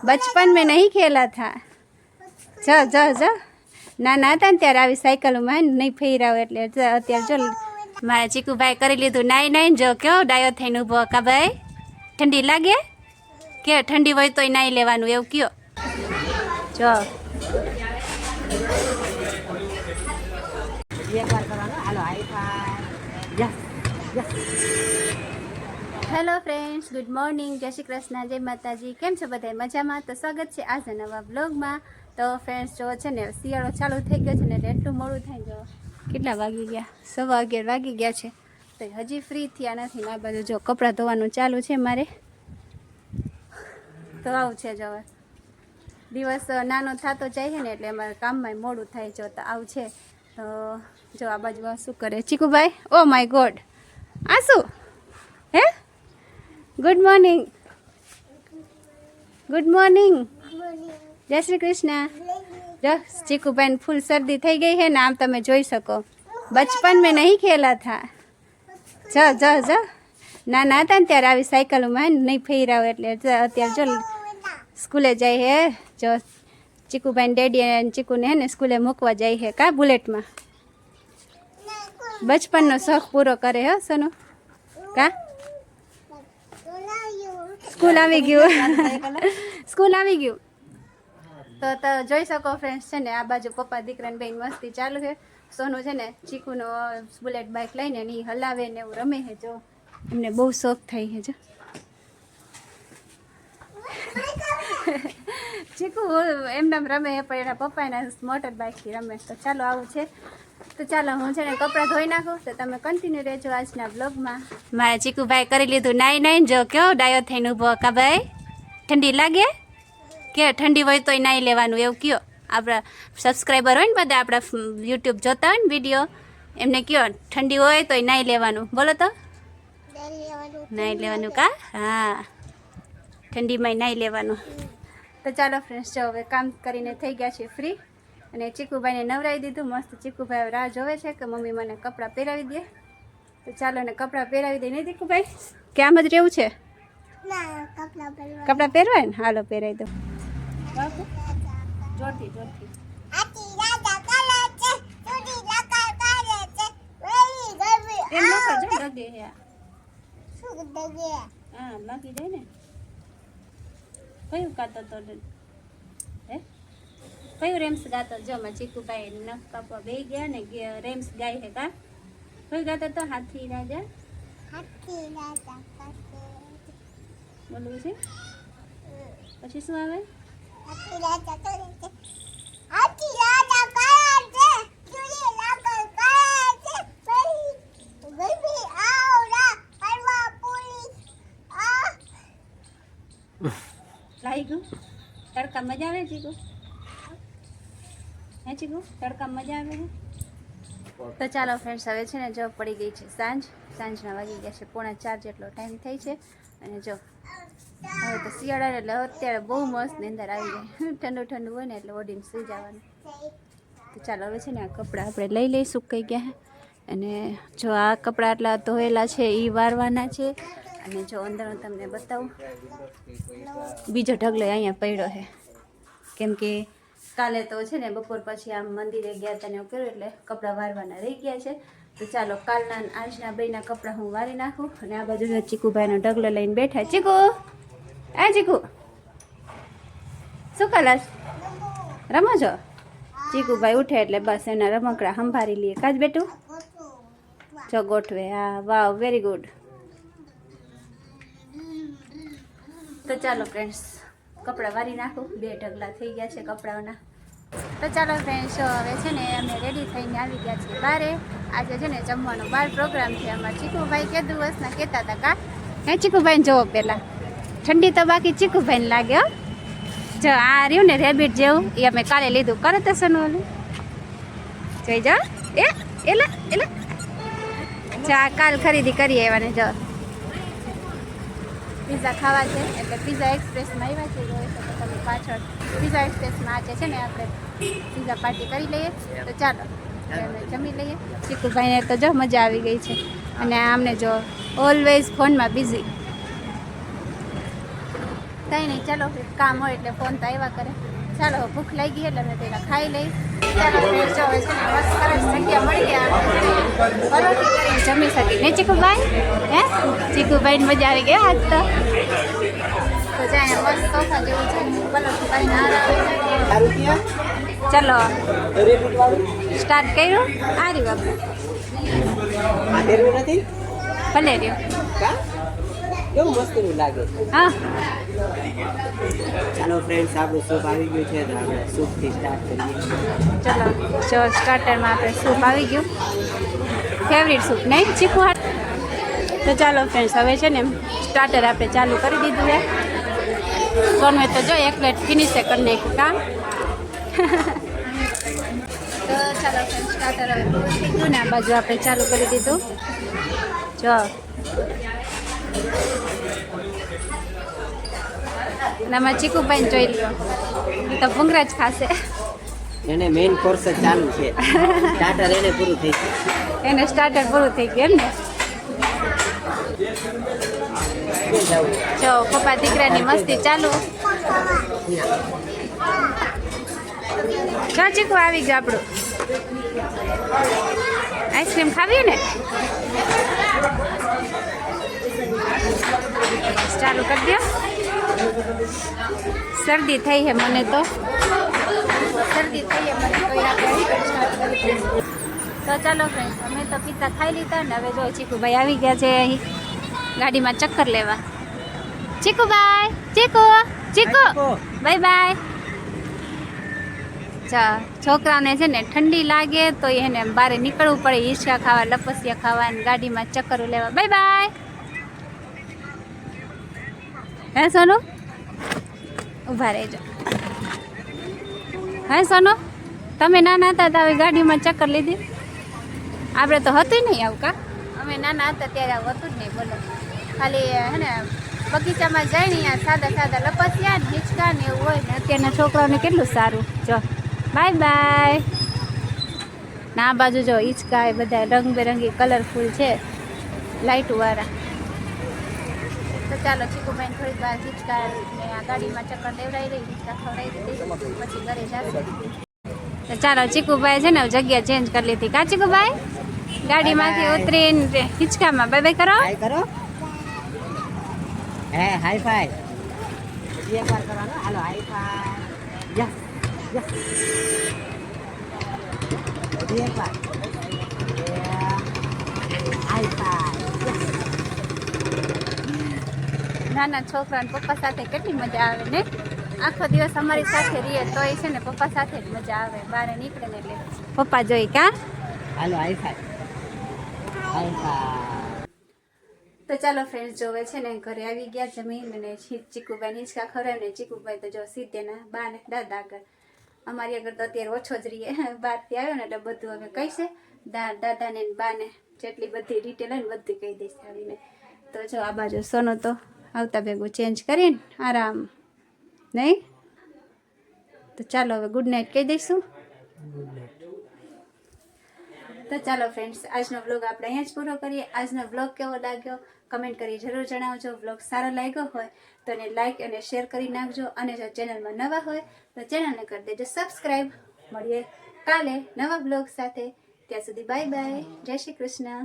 बचपन में नहीं खेला था। जा जा जा नाना હતા ને ત્યારે આવી સાયકલોમાં નહીં ફેરાવ એટલે અત્યારે જો મારા ચીકુભાઈ કરી લીધું નાઈ નાઈને જો કેવો ડાયો થઈને ઊભો કા ભાઈ ઠંડી લાગે કે ઠંડી હોય તોય નાઈ લેવાનું એવું કયો જો હેલો ફ્રેન્ડ્સ, ગુડ મોર્નિંગ, જય શ્રી કૃષ્ણ, જય માતાજી. કેમ છો બધા? મજામાં? તો સ્વાગત છે આજના નવા બ્લોગમાં. તો ફ્રેન્ડ્સ જો છે ને શિયાળો ચાલુ થઈ ગયો છે ને એટલું મોડું થાય જો કેટલા વાગી ગયા 11:15 વાગી ગયા છે તો હજી ફ્રી થયા નથી ને આ બાજુ જો કપડાં ધોવાનું ચાલુ છે મારે. તો આવું છે જો દિવસ નાનો થતો જાય છે ને એટલે અમારે કામમાં મોડું થાય જો તો આવું છે. તો જો આ બાજુ શું કરે ચીકુભાઈ? ઓ માય ગોડ, આ શું હે? ગુડ મોર્નિંગ, ગુડ મોર્નિંગ, જય શ્રી કૃષ્ણ. જો ચીકુભાઈ ફૂલ શરદી થઈ ગઈ है ना, આમ તમે જોઈ શકો. બચપન મેં નહીં ખેલા થા. જ જ જ નાના હતા ને ત્યારે આવી સાયકલોમાં નહીં ફેરાવ એટલે અત્યારે જો સ્કૂલે જાય હે. જો ચીકુભાઈ ડેડી અને ચીકુને હે ને સ્કૂલે મૂકવા જાય છે કા બુલેટમાં. બચપનનો શોખ પૂરો કરે હો સોનું કા. સ્કૂલ આવી ગયું, સ્કૂલ આવી ગયું. તો જોઈ શકો ફ્રેન્ડ્સ છે ને આ બાજુ પપ્પા દીકરાને બેન મસ્તી ચાલુ છે. સોનું છે ને ચીકુનો બુલેટ બાઇક લઈને ને એ હલાવે ને એવું રમે છે. જો એમને બહુ શોખ થાય છે. જો ચીકુ એમને રમે પણ એના પપ્પા એના મોટર બાઇકથી રમે. તો ચાલો આવું છે. તો ચાલો હું છે ને કપડાં ધોઈ નાખું તો તમે કન્ટિન્યુ રહેજો આજના બ્લોગમાં. મારા ચીકુભાઈ કરી લીધું નાઈ નાઈને જો કેવો ડાયો થઈને ઊભો કા ભાઈ ઠંડી લાગે કે ઠંડી હોય તોય નાઈ લેવાનું એવું કયો. આપણા સબસ્ક્રાઈબર હોય ને બધા આપણા યુટ્યુબ જોતા હોય ને વિડીયો એમને કયો ઠંડી હોય તોય નાઈ લેવાનું. બોલો તો નાઈ લેવાનું કા. હા ઠંડીમાંય નાઈ લેવાનું. તો ચાલો ફ્રેન્ડ્સ જો હવે કામ કરીને થઈ ગયા છે ફ્રી અને ચીકુભાઈને નવરાવી દીધું મસ્ત. ચીકુભાઈ રાહ જોવે છે કે મમ્મી મને કપડાં પહેરાવી દે. તો ચાલો ને કપડાં પહેરાવી દે. નહીં ચીકુભાઈ કે આમ જ રહેવું છે? કપડાં પહેરવાય ને હાલો પહેરાવી દો. જોરથી જોરથી એમ ન કરજો દગે હે. હા લાગી જાય ને. કયું ગાતો તો હે કયું રેમ્સ ગાતો? જો માં ચીકુભાઈ નખ કાપવા બે ગયા ને રેમ્સ ગાય હે કા. કયું ગાતો તો? હાથી રાજા, હાથી રાજા બોલવું છે. પછી શું આવે? હાથી રાજા કરે છે, હાથી રાજા કરે છે, ચૂડી લાકડ કરે છે, બેબી આવરા પરવા પુલી આ લાઈ ગયું. તડકા મજા આવે ચીકુ? હે ચીકુ તડકા મજા આવે છે? તો ચાલો ફ્રેન્ડ્સ હવે છે ને જો પડી ગઈ છે સાંજના વાગી ગયા છે 3:45 જેટલો ટાઈમ થઈ છે. અને જો હવે તો શિયાળા એટલે અત્યારે બહુ મસ્ત નીંદર આવી જાય. ઠંડુ ઠંડુ હોય ને એટલે ઓઢીને સુઈ જવાનું. તો ચાલો હવે છે ને આ કપડાં આપણે લઈ લઈ સુકાઈ ગયા. અને જો આ કપડાં આટલા ધોયેલા છે એ વારવાના છે. અને જો અંદર હું તમને બતાવું બીજો ઢગલો અહીંયા પડ્યો છે કેમ કે કાલે તો છે ને બપોર પછી આમ મંદિરે ગયા હતા ને એવું કર્યું એટલે કપડાં વારવાના રહી ગયા છે. તો ચાલો કાલના આજના બેના કપડાં હું વારી નાખું. અને આ બાજુ ચીકુભાઈનો ઢગલો લઈને બેઠા. ચીકુ આ ચીકુ શું કલાસ રમો છો? ચીકુભાઈ ઉઠે એટલે બસ એના રમકડા સંભાળી લઈએ કાજ બેટું. જો ગોઠવે. હા વાવ વેરી ગુડ. તો ચાલો ફ્રેન્ડ્સ કપડાં વારી નાખું. 2 ઢગલા થઈ ગયા છે કપડાઓના. તો ચાલો ફ્રેન્ડ્સ હવે છે ને અમે રેડી થઈને આવી ગયા છીએ બારે. આજે છે ને જમવાનો બાર પ્રોગ્રામ છે અમારા. ચીકુભાઈ કે દિવસના કહેતા હતા કા. હે ચીકુભાઈને જોવો પહેલાં ઠંડી તો બાકી ચીકુભાઈને લાગે હો. જો આ રહ્યું ને રેબિટ જેવું એ અમે કાલે લીધું. કરે તો સનું ઓલું જોઈ જાઓ. એલા એલા ચા કાલ ખરીદી કરી આવ્યા ને. જો પીઝા ખાવા છે એટલે પીઝા એક્સપ્રેસમાં આવ્યા છે. જોઈ શકો તમે પાછળ પીઝા એક્સપ્રેસમાં આજે છે ને આપણે પીઝા પાર્ટી કરી લઈએ. તો ચાલો અમે જમી લઈએ. ચીકુભાઈને તો જો મજા આવી ગઈ છે. અને આમને જો ઓલવેઝ ફોનમાં બિઝી. તો કંઈ નહીં, ચાલો કામ હોય એટલે ફોન તો આવ્યા કરે. ચાલો ભૂખ લાગી એટલે અમે પહેલાં ખાઈ લઈ. ચાલો ફ્રેન્ડ્સ, જો છે ને મસ્ત સરસ જગ્યા મળી ગયા પરોઠી કરીને જમી શકી ને ચીકુભાઈ? હે ચીકુભાઈને મજા આવી ગઈ આજ તો. જાય મસ્ત સોફા જેવું છે, પરોઠી કરીને આરામ. ચલો સ્ટાર્ટ કર્યું. આ રહ્યું આપણે ભલે રહ્યું. કેવું મસ્ત લાગે. હા ચાલો ફ્રેન્ડ્સ, આપણું સૂપ આવી ગયું છે તો આપણે સૂપથી સ્ટાર્ટ કરીએ. ચલો જો સ્ટાર્ટરમાં આપણે સૂપ આવી ગયું, ફેવરિટ સૂપ નહીં ચીકુ હાટ. તો ચાલો ફ્રેન્ડ્સ, હવે છે ને સ્ટાર્ટર આપણે ચાલુ કરી દીધું છે. સોનવે તો જો એક પ્લેટ ફિનિશ કરી નાખ્યું કામ. તો ચાલો ફ્રેન્ડ્સ, સ્ટાર્ટર હવે પૂરું થઈ ગયું ને આ બાજુ આપણે ચાલુ કરી દીધું. જો આમાં ચીકુભાઈને જોઈ લ્યો, એ તો ભૂંગરા જ ખાશે. એને મેઇન કોર્સ જ ચાલુ છે. સ્ટાર્ટર એને પૂરું થઈ ગયું. એને સ્ટાર્ટર પૂરું થઈ ગયું ને. જો પપ્પા દીકરાની મસ્તી ચાલુ. જો ચીકુ આવી ગયું આપણું. આઈસ્ક્રીમ ખાવી ને? ચાલુ કરી દો. શરદી થઈ છે મને તો. શરદી થઈ છે મને તો. તો ચાલો ફ્રેન્ડ્સ, અમે તો પિઝા ખાઈ લીધા ને હવે જો ચીકુભાઈ આવી ગયા છે અહીં ગાડીમાં ચક્કર લેવા. ચીકુભાઈ, ચીકુ ચીકુ બાય બાય. છોકરાઓને છે ને ઠંડી લાગે તો એને બહાર નીકળવું પડે, હિંચકા ખાવા, લપસિયા ખાવા અને ગાડીમાં ચક્કરો લેવા. Bye bye. હે સોનુ, ઊભા રહેજો. હે સોનુ, તમે નાના હતા તો આવી ગાડીમાં ચક્કર લીધી? આપણે તો હતું નહીં આવું કા. અમે નાના હતા ત્યારે આવું હતું જ નહીં. બોલો ખાલી હે ને બગીચામાં જાય ને અહીંયા સાદા સાદા લપસિયા ને હિંચકા ને એવું હોય ને. અત્યારના છોકરાઓને કેટલું સારું. જો બાય બાય. ના બાજુ જો હિંચકા એ બધા રંગબેરંગી કલરફુલ છે, લાઇટવાળા. તો ચાલો ચીકુભાઈને થોડીક વાર હિંચકા ને આ ગાડીમાં ચક્કર દેવડાવી રહી, હિંચકા ખવડાવી દીધી, પછી ઘરે જશે. તો ચાલો ચીકુભાઈ છે ને જગ્યા ચેન્જ કરી લીધી. કા ચીકુભાઈ? ગાડીમાંથી ઉતરીને હિંચકામાં બાય બાય કરો. હાય કરો. હે હાઈ ફાઈ. એક વાર કરવાનો. હાલો હાઈ ફાઈ. Yes yes. એક વાર. Hi fi. નાના છોકરાને પપ્પા સાથે કેટલી મજા આવે ને. આખો દિવસ અમારી સાથે રહીએ તો એ છે ને પપ્પા સાથે જ મજા આવે. બહાર નીકળે ને એટલે પપ્પા જોઈ. કા હાલો હાઈ ફાઈ. Hi fi. તો ચાલો ફ્રેન્ડ્સ, જોવે છે ને ઘરે આવી ગયા જમીન અને ચીકુભાઈ હિંચકા ખવડાવીને. ચીકુભાઈ તો જો સીધેના બા ને દાદા આગળ. અમારી આગળ તો અત્યારે ઓછો જ રહીએ. બહારથી આવ્યો ને એટલે બધું હવે કહીશે. દાદાને બાને જેટલી બધી ડિટેલ હોય ને બધી કહી દઈશ આવીને. તો જો આ બાજુ સોનો તો આવતા ભેગું ચેન્જ કરીને આરામ નહીં. તો ચાલો હવે ગુડ નાઇટ કહી દઈશું. તો ચાલો ફ્રેન્ડ્સ, આજનો વ્લોગ આપણે અહીંયા જ પૂરો કરીએ. આજનો વ્લોગ કેવો લાગ્યો કમેન્ટ કરી જરૂર જણાવજો. વ્લોગ સારો લાગ્યો હોય તો એને લાઇક અને શેર કરી નાખજો. અને જો ચેનલમાં નવા હોય તો ચેનલને કરી દેજો સબસ્ક્રાઈબ. મળીએ કાલે નવા વ્લોગ સાથે. ત્યાં સુધી બાય બાય. જય શ્રી કૃષ્ણ.